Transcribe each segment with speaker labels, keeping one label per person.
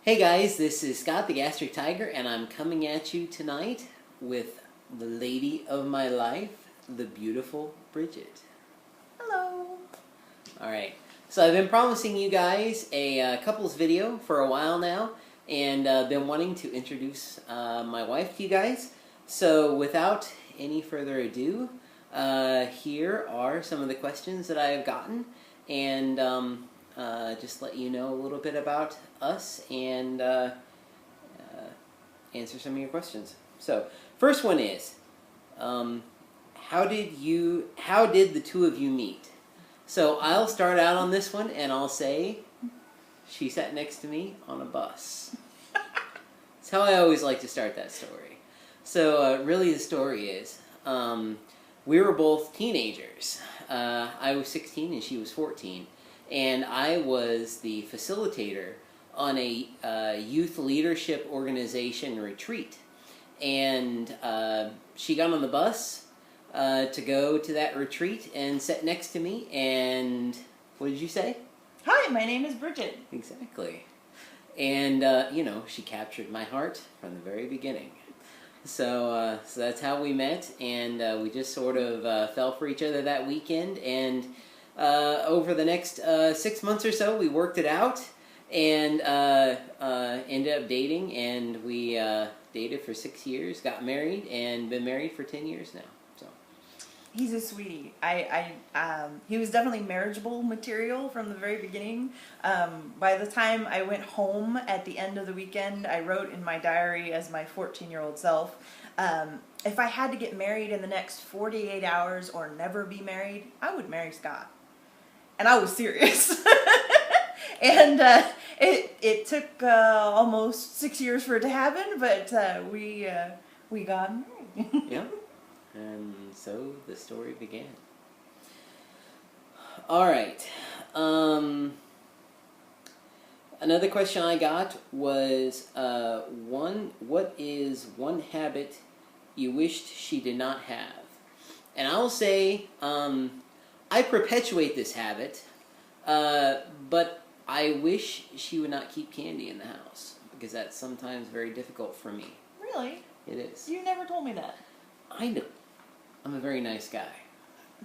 Speaker 1: Hey guys, this is Scott the Gastric Tiger, and I'm coming at you tonight with the lady of my life, the beautiful Bridget.
Speaker 2: Hello.
Speaker 1: Alright, so I've been promising you guys a couples video for a while now, and been wanting to introduce my wife to you guys. So without any further ado, here are some of the questions that I have gotten, and just let you know a little bit about us and answer some of your questions. So, first one is, how did the two of you meet? So I'll start out on this one, and I'll say, she sat next to me on a bus. That's how I always like to start that story. So really the story is, we were both teenagers. I was 16 and she was 14. And I was the facilitator on a youth leadership organization retreat. And she got on the bus to go to that retreat and sat next to me. And what did you say?
Speaker 2: Hi, my name is Bridget.
Speaker 1: Exactly. And, she captured my heart from the very beginning. So that's how we met, and we just sort of fell for each other that weekend, and over the next 6 months or so, we worked it out, and ended up dating, and we dated for 6 years, got married, and been married for 10 years now. So
Speaker 2: He's a sweetie. He was definitely marriageable material from the very beginning. By the time I went home at the end of the weekend, I wrote in my diary as my 14-year-old self, if I had to get married in the next 48 hours or never be married, I would marry Scott. And I was serious. And it took almost 6 years for it to happen, but we got married.
Speaker 1: yeah. And so the story began. Alright. Another question I got was, what is one habit you wished she did not have? And I'll say, I perpetuate this habit, but I wish she would not keep candy in the house, because that's sometimes very difficult for me.
Speaker 2: Really?
Speaker 1: It is.
Speaker 2: You never told me that.
Speaker 1: I know. I'm a very nice guy.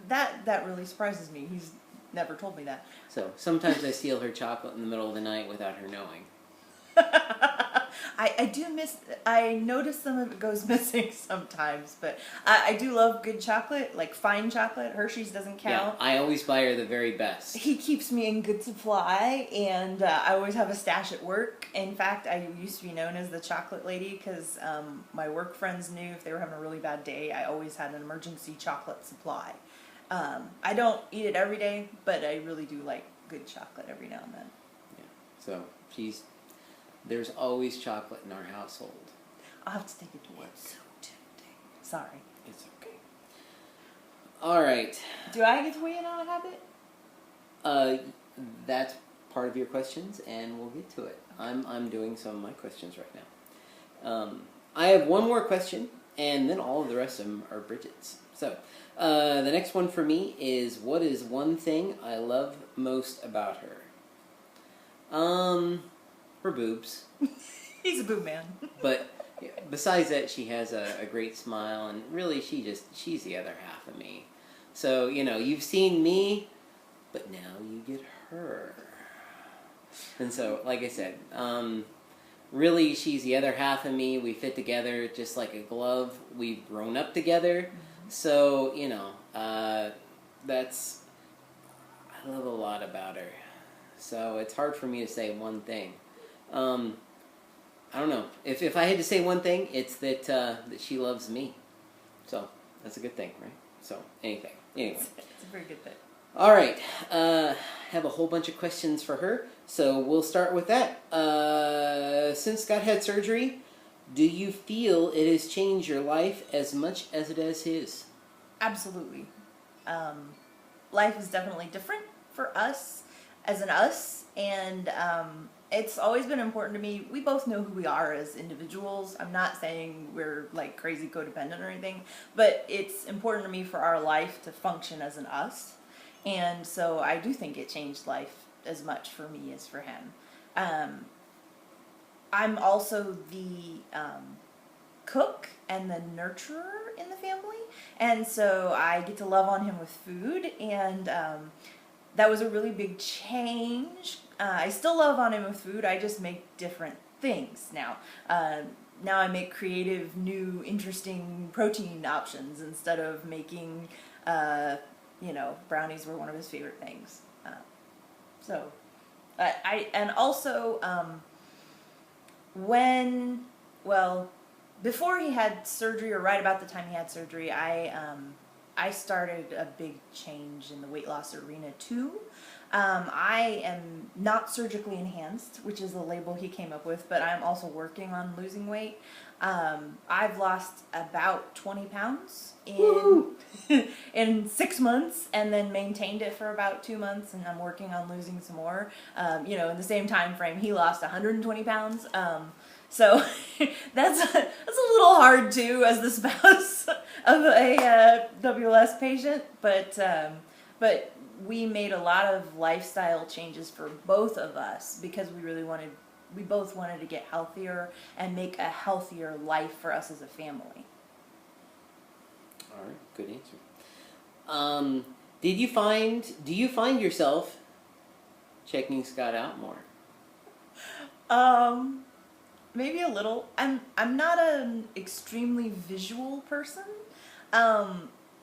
Speaker 2: That really surprises me. He's never told me that.
Speaker 1: So, sometimes I steal her chocolate in the middle of the night without her knowing.
Speaker 2: I notice some of it goes missing sometimes, but I do love good chocolate, like fine chocolate. Hershey's doesn't count.
Speaker 1: Yeah, I always buy her the very best.
Speaker 2: He keeps me in good supply, and I always have a stash at work. In fact, I used to be known as the chocolate lady because my work friends knew if they were having a really bad day, I always had an emergency chocolate supply. I don't eat it every day, but I really do like good chocolate every now and then.
Speaker 1: Yeah, so there's always chocolate in our household.
Speaker 2: I'll have to take it to work.
Speaker 1: It's so tempting.
Speaker 2: Sorry.
Speaker 1: It's okay. Alright.
Speaker 2: Do I get to weigh in on a habit?
Speaker 1: That's part of your questions, and we'll get to it. I'm doing some of my questions right now. I have one more question, and then all of the rest of them are Bridget's. So, the next one for me is, what is one thing I love most about her? Her boobs.
Speaker 2: He's a boob man.
Speaker 1: But besides that, she has a great smile, and really she's the other half of me. So, you've seen me, but now you get her. And so, like I said, really she's the other half of me. We fit together just like a glove. We've grown up together. Mm-hmm. So, I love a lot about her. So it's hard for me to say one thing. I don't know. If I had to say one thing, it's that she loves me. So that's a good thing, right? So anyway.
Speaker 2: It's a very good thing.
Speaker 1: All right. Have a whole bunch of questions for her. So we'll start with that. Since Scott had surgery, do you feel it has changed your life as much as it has his?
Speaker 2: Absolutely. Life is definitely different for us as an us, and it's always been important to me. We both know who we are as individuals. I'm not saying we're like crazy codependent or anything, but it's important to me for our life to function as an us. And so I do think it changed life as much for me as for him. I'm also the cook and the nurturer in the family, and so I get to love on him with food, and that was a really big change. I still love on him with food, I just make different things now. Now I make creative, new, interesting protein options instead of making, brownies were one of his favorite things. And also, before he had surgery, or right about the time he had surgery, I started a big change in the weight loss arena too. I am not surgically enhanced, which is the label he came up with, but I'm also working on losing weight. I've lost about 20 pounds in 6 months, and then maintained it for about 2 months, and I'm working on losing some more. In the same time frame, he lost 120 pounds. So that's a little hard too, as the spouse of a WLS patient, but we made a lot of lifestyle changes for both of us because we both wanted to get healthier and make a healthier life for us as a family.
Speaker 1: All right, good answer. Do you find yourself checking Scott out more?
Speaker 2: Maybe a little. I'm not an extremely visual person.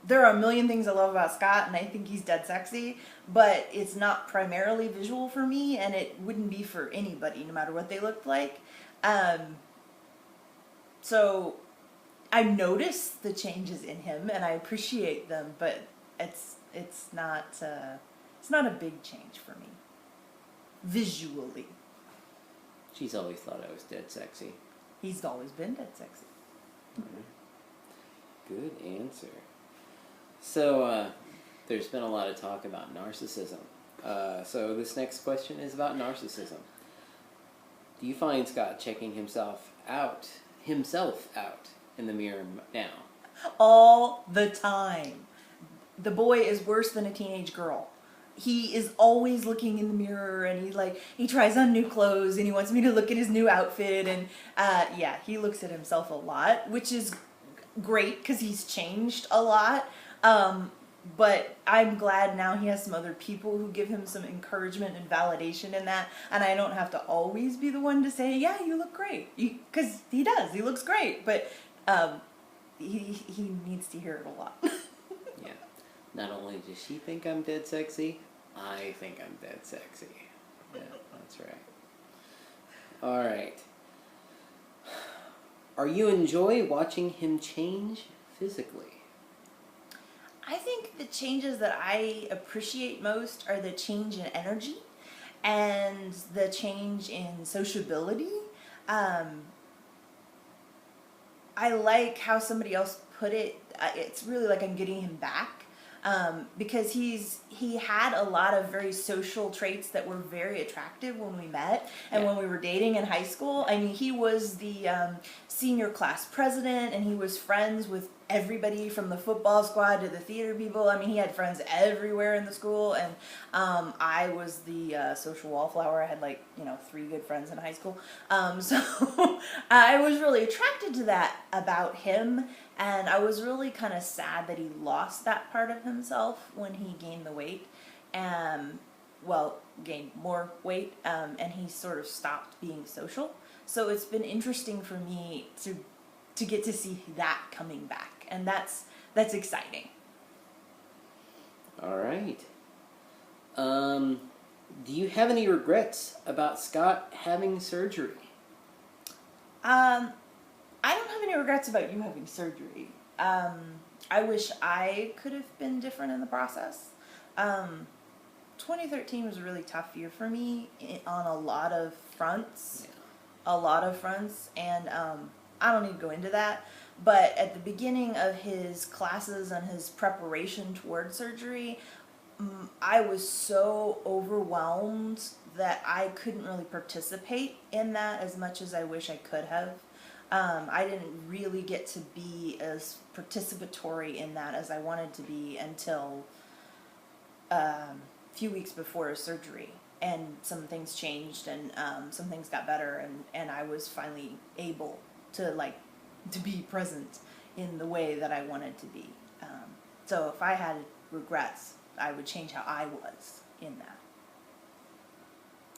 Speaker 2: There are a million things I love about Scott, and I think he's dead sexy, but it's not primarily visual for me, and it wouldn't be for anybody, no matter what they looked like. So I notice the changes in him, and I appreciate them, but it's not a big change for me, visually.
Speaker 1: She's always thought I was dead sexy.
Speaker 2: He's always been dead sexy.
Speaker 1: Mm-hmm. Good answer. So, there's been a lot of talk about narcissism. So this next question is about narcissism. Do you find Scott checking himself out in the mirror now?
Speaker 2: All the time. The boy is worse than a teenage girl. He is always looking in the mirror, and he tries on new clothes, and he wants me to look at his new outfit, and he looks at himself a lot, which is great because he's changed a lot. But I'm glad now he has some other people who give him some encouragement and validation in that, and I don't have to always be the one to say, yeah, you look great, because he does. He looks great, but he needs to hear it a lot.
Speaker 1: Yeah. Not only does she think I'm dead sexy, I think I'm dead sexy. Yeah, that's right. All right. Are you enjoy watching him change physically?
Speaker 2: I think the changes that I appreciate most are the change in energy and the change in sociability. I like how somebody else put it. It's really like I'm getting him back. Because he had a lot of very social traits that were very attractive when we met and when we were dating in high school. I mean, he was the senior class president, and he was friends with everybody from the football squad to the theater people. I mean, he had friends everywhere in the school, and I was the social wallflower. I had 3 good friends in high school. So I was really attracted to that about him. And I was really kind of sad that he lost that part of himself when he gained the weight, gained more weight, and he sort of stopped being social. So it's been interesting for me to get to see that coming back, and that's exciting.
Speaker 1: All right. Do you have any regrets about Scott having surgery?
Speaker 2: I don't have any regrets about you having surgery. I wish I could have been different in the process. 2013 was a really tough year for me on a lot of fronts. And I don't need to go into that. But at the beginning of his classes and his preparation toward surgery, I was so overwhelmed that I couldn't really participate in that as much as I wish I could have. I didn't really get to be as participatory in that as I wanted to be until a few weeks before his surgery. and some things changed, and some things got better, and I was finally able to to be present in the way that I wanted to be. So if I had regrets, I would change how I was in that.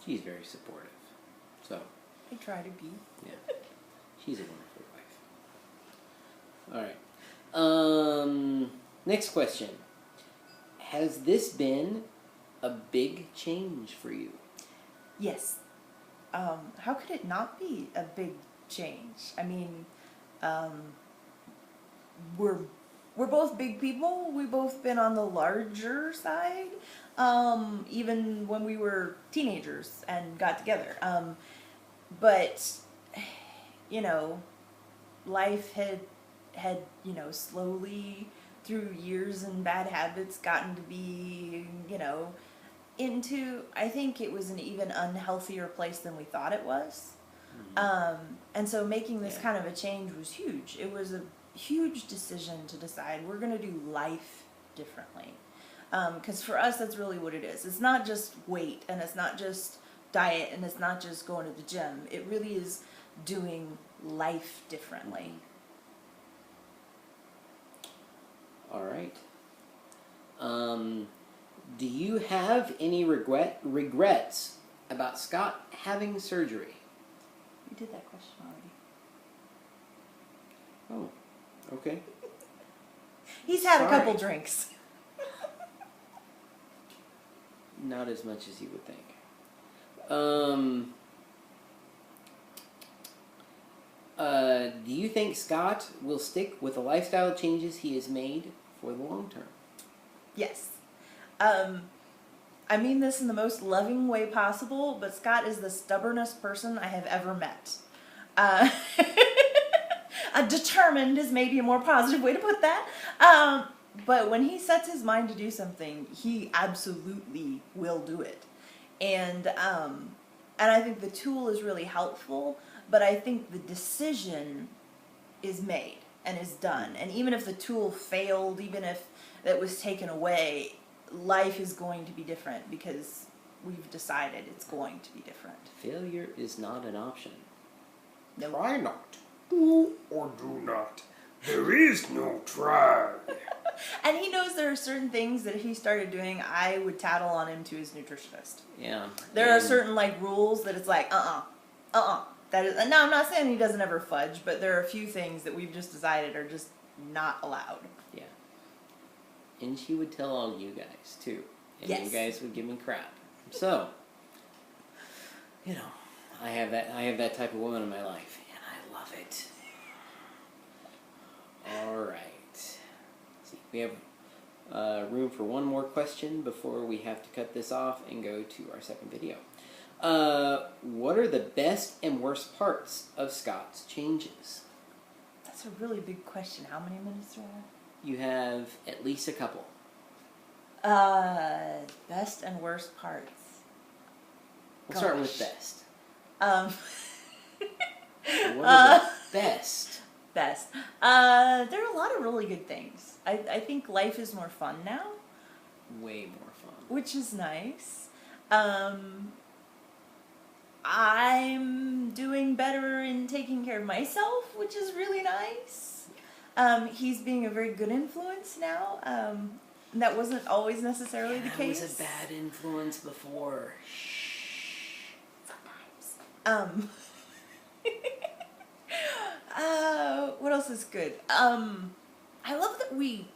Speaker 1: She's very supportive. So
Speaker 2: I try to be.
Speaker 1: yeah, she's a wonderful wife. All right. Next question. Has this been a big change for you?
Speaker 2: Yes. How could it not be a big change? I mean, we're both big people. We've both been on the larger side, even when we were teenagers and got together. But you know, life had slowly through years and bad habits gotten to be, into, I think it was an even unhealthier place than we thought it was. And so making this kind of a change was huge. It was a huge decision to decide we're going to do life differently. Because for us, that's really what it is. It's not just weight, and it's not just diet, and it's not just going to the gym. It really is doing life differently.
Speaker 1: All right. Do you have any regrets about Scott having surgery?
Speaker 2: You did that question already.
Speaker 1: Oh, okay.
Speaker 2: He's had
Speaker 1: Sorry.
Speaker 2: a couple drinks.
Speaker 1: Not as much as you would think. Do you think Scott will stick with the lifestyle changes he has made for the long term?
Speaker 2: Yes. I mean this in the most loving way possible, but Scott is the stubbornest person I have ever met. Determined is maybe a more positive way to put that. But when he sets his mind to do something, he absolutely will do it. And I think the tool is really helpful, but I think the decision is made and is done. And even if the tool failed, even if that was taken away, life is going to be different because we've decided it's going to be different.
Speaker 1: Failure is not an option.
Speaker 2: No.
Speaker 3: Try not. Do or do not. There is no try.
Speaker 2: And he knows there are certain things that if he started doing, I would tattle on him to his nutritionist.
Speaker 1: Yeah.
Speaker 2: There are certain rules that it's like, that is, and now I'm not saying he doesn't ever fudge, but there are a few things that we've just decided are just not allowed.
Speaker 1: Yeah. And she would tell all you guys too. And
Speaker 2: Yes.
Speaker 1: you guys would give me crap. So, I have that type of woman in my life, and I love it. All right. See, we have room for one more question before we have to cut this off and go to our second video. What are the best and worst parts of Scott's changes?
Speaker 2: That's a really big question. How many minutes do I have?
Speaker 1: You have at least a couple.
Speaker 2: Best and worst parts.
Speaker 1: We'll start with best. What
Speaker 2: Uh,
Speaker 1: are the best?
Speaker 2: Best. There are a lot of really good things. I think life is more fun now,
Speaker 1: Way more fun.
Speaker 2: which is nice. I'm doing better in taking care of myself, which is really nice. He's being a very good influence now. And that wasn't always necessarily the case.
Speaker 1: That was a bad influence before.
Speaker 2: Sometimes. What else is good? I love that we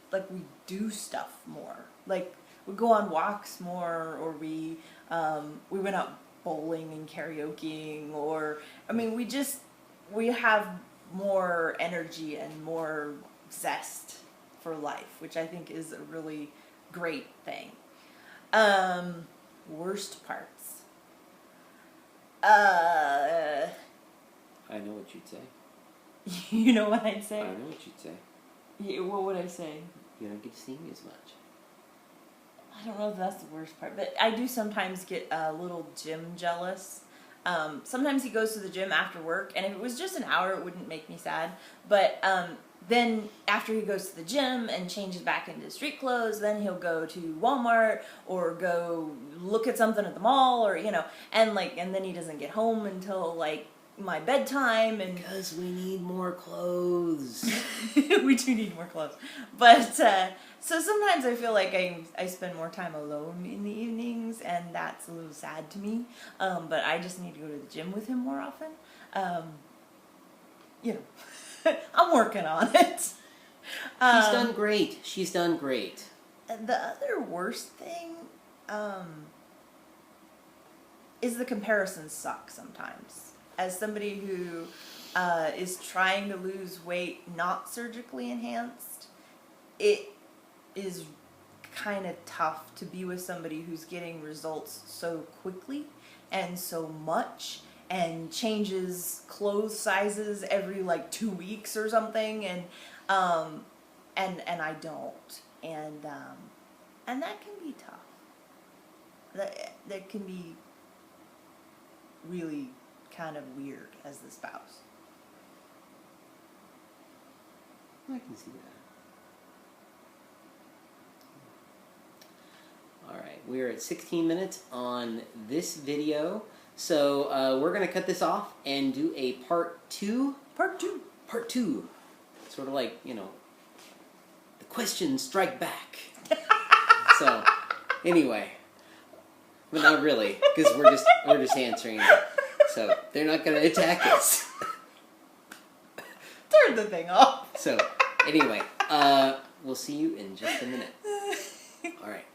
Speaker 2: do stuff more. Like we go on walks more, or we went out bowling and karaokeing, or we have more energy and more zest for life, which I think is a really great thing. Worst parts.
Speaker 1: I know what you'd say.
Speaker 2: You know what I'd say?
Speaker 1: I know what you'd say.
Speaker 2: Yeah, what would I say?
Speaker 1: You don't get to see me as much.
Speaker 2: I don't know if that's the worst part, but I do sometimes get a little gym jealous. Sometimes he goes to the gym after work, and if it was just an hour, it wouldn't make me sad. But then after he goes to the gym and changes back into street clothes, then he'll go to Walmart or go look at something at the mall, or and then he doesn't get home until like my bedtime. And
Speaker 1: Because we need more clothes.
Speaker 2: we do need more clothes. But so sometimes I feel like I spend more time alone in the evenings, and that's a little sad to me. But I just need to go to the gym with him more often. I'm working on it.
Speaker 1: She's done great. She's done great.
Speaker 2: The other worst thing is the comparisons suck sometimes. As somebody who is trying to lose weight not surgically enhanced, it is kind of tough to be with somebody who's getting results so quickly and so much, and changes clothes sizes every like 2 weeks or something, and I don't, and that can be tough. That can be really kind of weird as the spouse.
Speaker 1: I can see that. Alright, we're at 16 minutes on this video. So we're going to cut this off and do a part 2.
Speaker 2: Part two.
Speaker 1: Part 2. Sort of like, the questions strike back. So, anyway. But not really, because we're just answering them. So, they're not going to attack us.
Speaker 2: Turn the thing off.
Speaker 1: So, anyway, we'll see you in just a minute. Alright.